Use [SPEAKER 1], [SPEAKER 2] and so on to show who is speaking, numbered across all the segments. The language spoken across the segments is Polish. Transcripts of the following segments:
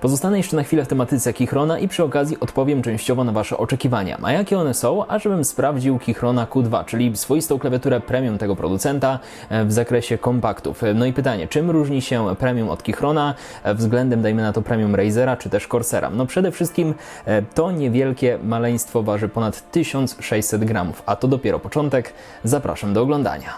[SPEAKER 1] Pozostanę jeszcze na chwilę w tematyce Keychrona i przy okazji odpowiem częściowo na Wasze oczekiwania. A jakie one są? A żebym sprawdził Keychrona Q2, czyli swoistą klawiaturę premium tego producenta w zakresie kompaktów. No i pytanie, czym różni się premium od Keychrona względem, dajmy na to, premium Razera czy też Corsera? No przede wszystkim to niewielkie maleństwo waży ponad 1600 gramów, a to dopiero początek. Zapraszam do oglądania.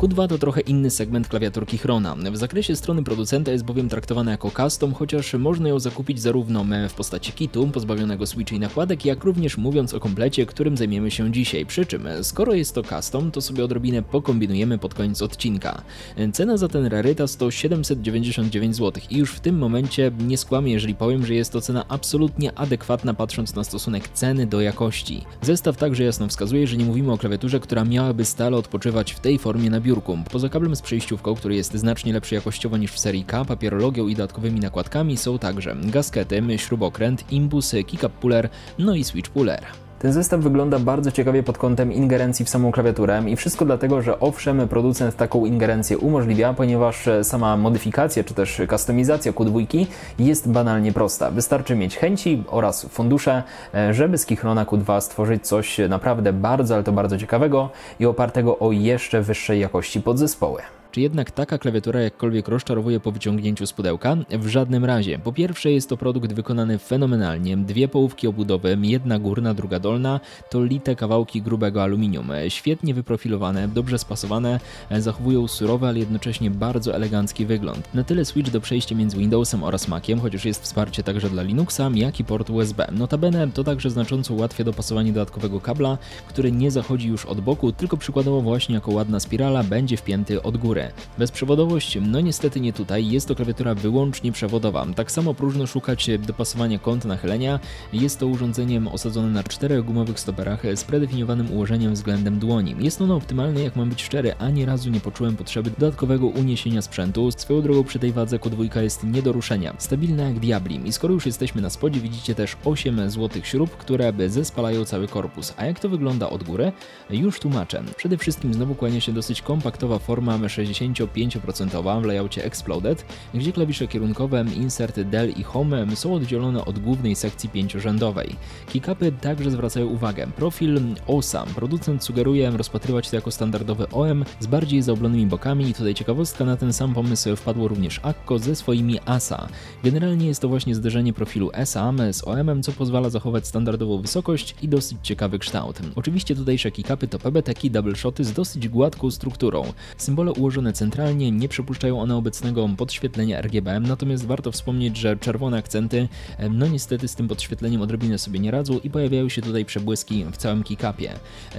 [SPEAKER 1] Q2 to trochę inny segment klawiatur Keychrona. W zakresie strony producenta jest bowiem traktowana jako custom, chociaż można ją zakupić zarówno w postaci kitu, pozbawionego switchy i nakładek, jak również mówiąc o komplecie, którym zajmiemy się dzisiaj. Przy czym, skoro jest to custom, to sobie odrobinę pokombinujemy pod koniec odcinka. Cena za ten rarytas to 799 zł i już w tym momencie nie skłamię, jeżeli powiem, że jest to cena absolutnie adekwatna, patrząc na stosunek ceny do jakości. Zestaw także jasno wskazuje, że nie mówimy o klawiaturze, która miałaby stale odpoczywać w tej formie na biurku. Poza kablem z przejściówką, który jest znacznie lepszy jakościowo niż w serii K, papierologią i dodatkowymi nakładkami są także gaskety, śrubokręt, imbus, kick-up puller, no i switch puller. Ten zestaw wygląda bardzo ciekawie pod kątem ingerencji w samą klawiaturę i wszystko dlatego, że owszem, producent taką ingerencję umożliwia, ponieważ sama modyfikacja czy też kustomizacja Q2 jest banalnie prosta. Wystarczy mieć chęci oraz fundusze, żeby z Keychrona Q2 stworzyć coś naprawdę bardzo, ale to bardzo ciekawego i opartego o jeszcze wyższej jakości podzespoły. Czy jednak taka klawiatura jakkolwiek rozczarowuje po wyciągnięciu z pudełka? W żadnym razie. Po pierwsze, jest to produkt wykonany fenomenalnie. Dwie połówki obudowy, jedna górna, druga dolna, to lite kawałki grubego aluminium. Świetnie wyprofilowane, dobrze spasowane, zachowują surowy, ale jednocześnie bardzo elegancki wygląd. Na tyle switch do przejścia między Windowsem oraz Maciem, chociaż jest wsparcie także dla Linuxa, jak i port USB. Notabene to także znacząco ułatwia dopasowanie dodatkowego kabla, który nie zachodzi już od boku, tylko przykładowo właśnie jako ładna spirala będzie wpięty od góry. Bezprzewodowość, no niestety nie tutaj, jest to klawiatura wyłącznie przewodowa. Tak samo próżno szukać dopasowania kąta nachylenia, jest to urządzeniem osadzone na 4 gumowych stoperach z predefiniowanym ułożeniem względem dłoni. Jest ono optymalne, jak mam być szczery, ani razu nie poczułem potrzeby dodatkowego uniesienia sprzętu. Swoją drogą przy tej wadze Q2 jest nie do ruszenia, stabilna jak diabli. I skoro już jesteśmy na spodzie, widzicie też 8 złotych śrub, które zespalają cały korpus. A jak to wygląda od góry? Już tłumaczę. Przede wszystkim znowu kłania się dosyć kompaktowa forma 65% w layoutie Exploded, gdzie klawisze kierunkowe, Insert, Del i Home są oddzielone od głównej sekcji 5-rzędowej. Kickupy także zwracają uwagę. Profil OSA. Producent sugeruje rozpatrywać to jako standardowy OM z bardziej zaoblonymi bokami i tutaj ciekawostka, na ten sam pomysł wpadło również Akko ze swoimi ASA. Generalnie jest to właśnie zderzenie profilu SA z OM, co pozwala zachować standardową wysokość i dosyć ciekawy kształt. Oczywiście tutejsze kickupy to PBT-ki double shoty z dosyć gładką strukturą. Symbole ułożone centralnie, nie przypuszczają one obecnego podświetlenia RGB, natomiast warto wspomnieć, że czerwone akcenty no niestety z tym podświetleniem odrobinę sobie nie radzą i pojawiają się tutaj przebłyski w całym kickupie.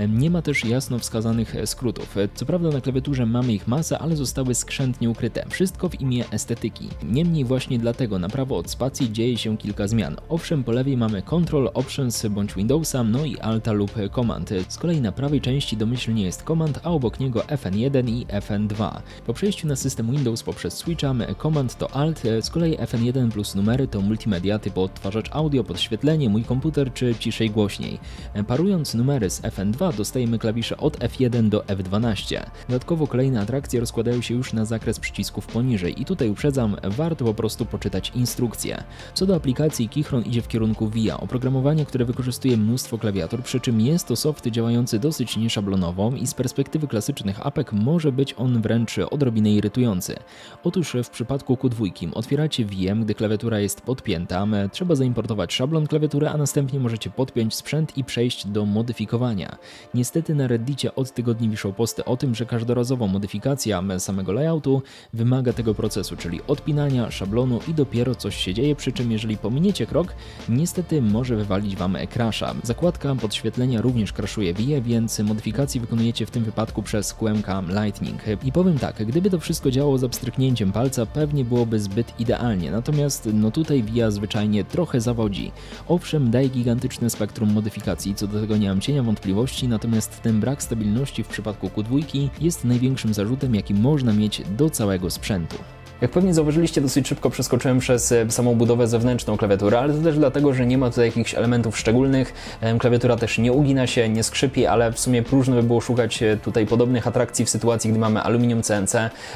[SPEAKER 1] Nie ma też jasno wskazanych skrótów. Co prawda na klawiaturze mamy ich masę, ale zostały skrzętnie ukryte. Wszystko w imię estetyki. Niemniej właśnie dlatego na prawo od spacji dzieje się kilka zmian. Owszem, po lewej mamy Control, Options bądź Windowsa, no i Alta lub Command. Z kolei na prawej części domyślnie jest Command, a obok niego FN1 i FN2. Po przejściu na system Windows poprzez Switcha Command to Alt, z kolei FN1 plus numery to multimedia typu odtwarzacz audio, podświetlenie, mój komputer czy ciszej głośniej. Parując numery z FN2 dostajemy klawisze od F1 do F12. Dodatkowo kolejne atrakcje rozkładają się już na zakres przycisków poniżej i tutaj uprzedzam, warto po prostu poczytać instrukcję. Co do aplikacji, Keychron idzie w kierunku VIA, oprogramowanie, które wykorzystuje mnóstwo klawiatur, przy czym jest to soft działający dosyć nieszablonowo i z perspektywy klasycznych apek może być on wręcz odrobinę irytujący. Otóż w przypadku Q2 otwieracie VM, gdy klawiatura jest podpięta, trzeba zaimportować szablon klawiatury, a następnie możecie podpiąć sprzęt i przejść do modyfikowania. Niestety na Reddicie od tygodni wiszą posty o tym, że każdorazowa modyfikacja samego layoutu wymaga tego procesu, czyli odpinania szablonu i dopiero coś się dzieje, przy czym jeżeli pominiecie krok, niestety może wywalić Wam crasha. Zakładka podświetlenia również crashuje VIA, więc modyfikacji wykonujecie w tym wypadku przez QMK Lightning. I powiem Powiem tak, gdyby to wszystko działało za pstryknięciem palca, pewnie byłoby zbyt idealnie, natomiast tutaj VIA zwyczajnie trochę zawodzi. Owszem, daje gigantyczne spektrum modyfikacji, co do tego nie mam cienia wątpliwości, natomiast ten brak stabilności w przypadku Q2 jest największym zarzutem, jaki można mieć do całego sprzętu.
[SPEAKER 2] Jak pewnie zauważyliście, dosyć szybko przeskoczyłem przez samą budowę zewnętrzną klawiatury, ale to też dlatego, że nie ma tutaj jakichś elementów szczególnych. Klawiatura też nie ugina się, nie skrzypi, ale w sumie próżno by było szukać tutaj podobnych atrakcji w sytuacji, gdy mamy aluminium CNC,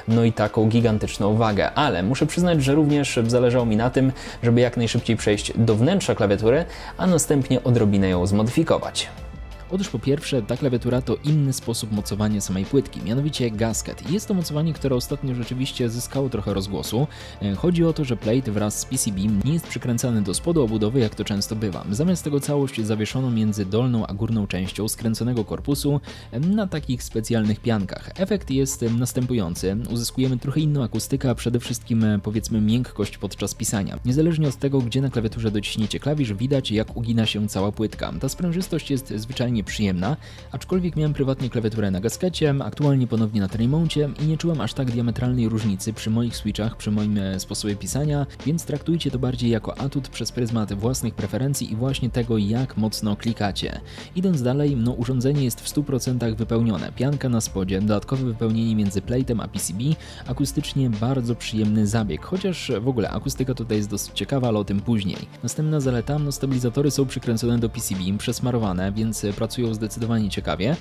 [SPEAKER 2] no i taką gigantyczną wagę. Ale muszę przyznać, że również zależało mi na tym, żeby jak najszybciej przejść do wnętrza klawiatury, a następnie odrobinę ją zmodyfikować.
[SPEAKER 1] Otóż po pierwsze, ta klawiatura to inny sposób mocowania samej płytki, mianowicie gasket. Jest to mocowanie, które ostatnio rzeczywiście zyskało trochę rozgłosu. Chodzi o to, że plate wraz z PCB nie jest przykręcany do spodu obudowy, jak to często bywa. Zamiast tego całość zawieszono między dolną a górną częścią skręconego korpusu na takich specjalnych piankach. Efekt jest następujący. Uzyskujemy trochę inną akustykę, a przede wszystkim powiedzmy miękkość podczas pisania. Niezależnie od tego, gdzie na klawiaturze dociśniecie klawisz, widać, jak ugina się cała płytka. Ta sprężystość jest zwyczajnie przyjemna, aczkolwiek miałem prywatnie klawiaturę na gaskecie, aktualnie ponownie na Traymoncie i nie czułem aż tak diametralnej różnicy przy moich switchach, przy moim sposobie pisania, więc traktujcie to bardziej jako atut przez pryzmat własnych preferencji i właśnie tego, jak mocno klikacie. Idąc dalej, urządzenie jest w 100% wypełnione, pianka na spodzie, dodatkowe wypełnienie między plate'em a PCB, akustycznie bardzo przyjemny zabieg, chociaż w ogóle akustyka tutaj jest dosyć ciekawa, ale o tym później. Następna zaleta, stabilizatory są przykręcone do PCB, przesmarowane, więc pracują zdecydowanie ciekawie.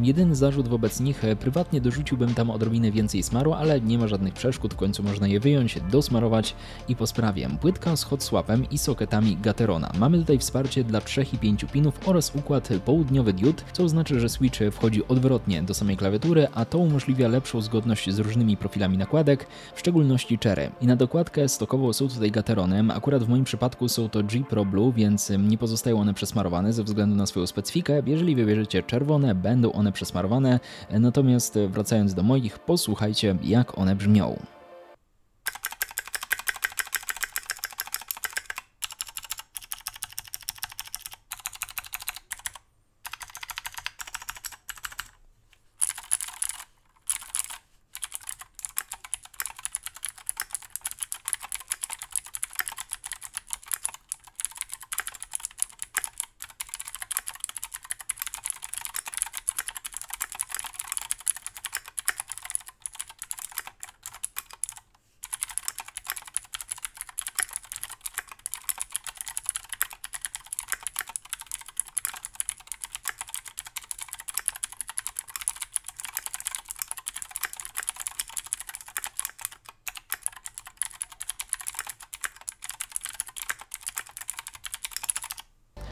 [SPEAKER 1] Jedyny zarzut wobec nich, prywatnie dorzuciłbym tam odrobinę więcej smaru, ale nie ma żadnych przeszkód, w końcu można je wyjąć, dosmarować i po sprawie. Płytka z hot swapem i soketami Gaterona. Mamy tutaj wsparcie dla 3 i 5 pinów oraz układ południowy diod, co oznacza, że switch wchodzi odwrotnie do samej klawiatury, a to umożliwia lepszą zgodność z różnymi profilami nakładek, w szczególności Cherry. I na dokładkę stokowo są tutaj Gateronem, akurat w moim przypadku są to G Pro Blue, więc nie pozostają one przesmarowane ze względu na swoją specyfikę. Jeżeli wybierzecie czerwone, będą one przesmarowane, natomiast wracając do moich, posłuchajcie, jak one brzmią.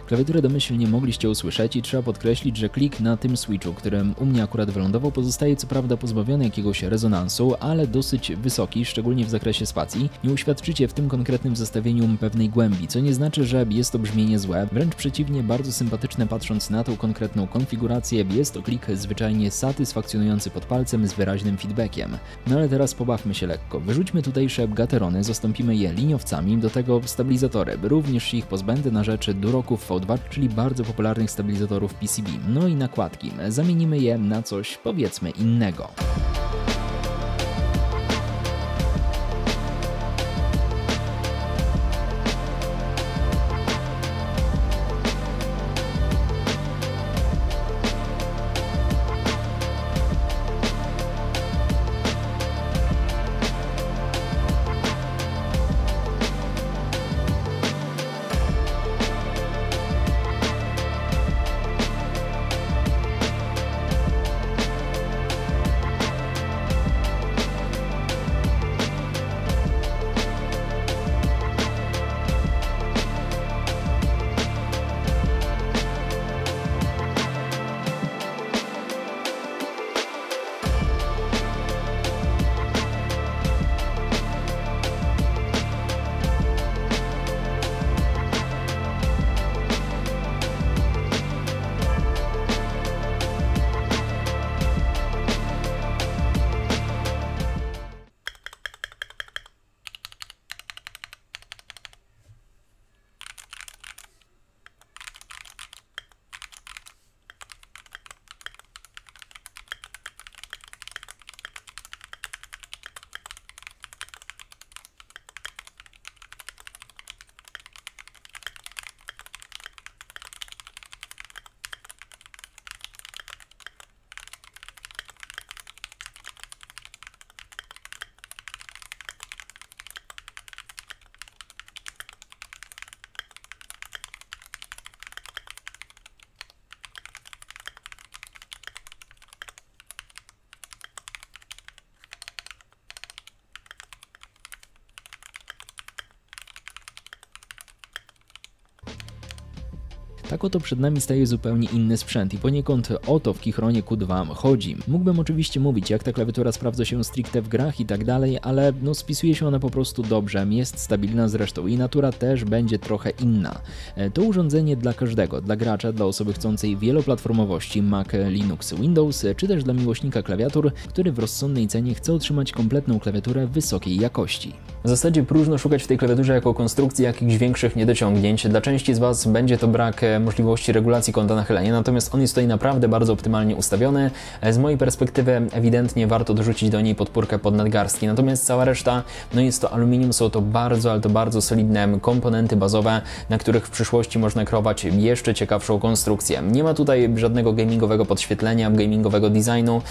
[SPEAKER 1] Klawiaturę domyślnie mogliście usłyszeć i trzeba podkreślić, że klik na tym switchu, którym u mnie akurat wylądował, pozostaje co prawda pozbawiony jakiegoś rezonansu, ale dosyć wysoki, szczególnie w zakresie spacji. Nie uświadczycie w tym konkretnym zestawieniu pewnej głębi, co nie znaczy, że jest to brzmienie złe, wręcz przeciwnie, bardzo sympatyczne patrząc na tą konkretną konfigurację, jest to klik zwyczajnie satysfakcjonujący pod palcem z wyraźnym feedbackiem. No ale teraz pobawmy się lekko. Wyrzućmy tutejsze Gaterony, zastąpimy je liniowcami, do tego stabilizatory, również się ich pozbędę na rzecz Duroków V2, czyli bardzo popularnych stabilizatorów PCB. No i nakładki. Zamienimy je na coś powiedzmy innego. Tak oto przed nami staje zupełnie inny sprzęt i poniekąd o to w Kichronie Q2 chodzi. Mógłbym oczywiście mówić, jak ta klawiatura sprawdza się stricte w grach i tak dalej, ale no spisuje się ona po prostu dobrze, jest stabilna zresztą i natura też będzie trochę inna. To urządzenie dla każdego, dla gracza, dla osoby chcącej wieloplatformowości Mac, Linux, Windows, czy też dla miłośnika klawiatur, który w rozsądnej cenie chce otrzymać kompletną klawiaturę wysokiej jakości.
[SPEAKER 2] W zasadzie próżno szukać w tej klawiaturze jako konstrukcji jakichś większych niedociągnięć. Dla części z Was będzie to brak możliwości regulacji kąta nachylenia, natomiast on jest tutaj naprawdę bardzo optymalnie ustawiony. Z mojej perspektywy ewidentnie warto dorzucić do niej podpórkę pod nadgarstki, natomiast cała reszta, no jest to aluminium, są to bardzo, ale to bardzo solidne komponenty bazowe, na których w przyszłości można kreować jeszcze ciekawszą konstrukcję. Nie ma tutaj żadnego gamingowego podświetlenia, gamingowego designu,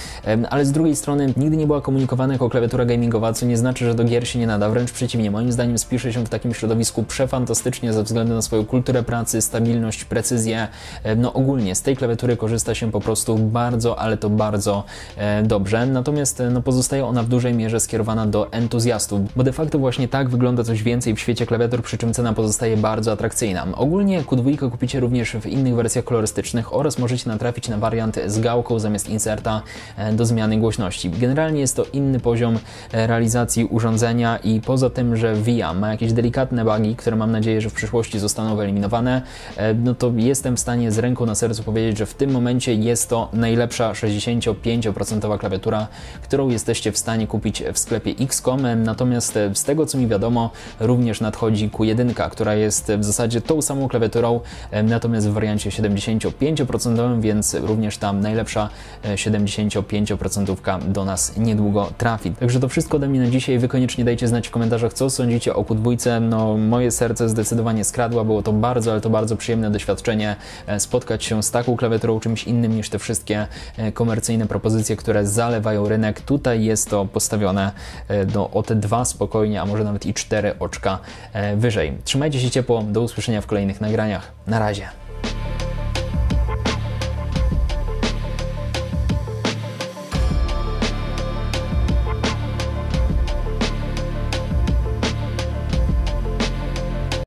[SPEAKER 2] ale z drugiej strony nigdy nie była komunikowana jako klawiatura gamingowa, co nie znaczy, że do gier się nie nada, wręcz przeciwnie. Moim zdaniem spisze się w takim środowisku przefantastycznie ze względu na swoją kulturę pracy, stabilność, precyzję. No ogólnie z tej klawiatury korzysta się po prostu bardzo, ale to bardzo dobrze. Natomiast no, pozostaje ona w dużej mierze skierowana do entuzjastów, bo de facto właśnie tak wygląda coś więcej w świecie klawiatur, przy czym cena pozostaje bardzo atrakcyjna. Ogólnie Q2 kupicie również w innych wersjach kolorystycznych oraz możecie natrafić na wariant z gałką zamiast inserta do zmiany głośności. Generalnie jest to inny poziom realizacji urządzenia i poza tym, że VIA ma jakieś delikatne bugi, które mam nadzieję, że w przyszłości zostaną wyeliminowane, no to jestem w stanie z ręką na sercu powiedzieć, że w tym momencie jest to najlepsza 65% klawiatura, którą jesteście w stanie kupić w sklepie XCOM, natomiast z tego co mi wiadomo również nadchodzi Q1, która jest w zasadzie tą samą klawiaturą, natomiast w wariancie 75%, więc również tam najlepsza 75% do nas niedługo trafi. Także to wszystko ode mnie na dzisiaj. Wy koniecznie dajcie znać w komentarzach, co sądzicie o Q2. No, moje serce zdecydowanie skradło, było to bardzo, ale to bardzo przyjemne doświadczenie spotkać się z taką klawiaturą, czymś innym niż te wszystkie komercyjne propozycje, które zalewają rynek. Tutaj jest to postawione o te 2 spokojnie, a może nawet i 4 oczka wyżej. Trzymajcie się ciepło, do usłyszenia w kolejnych nagraniach. Na razie.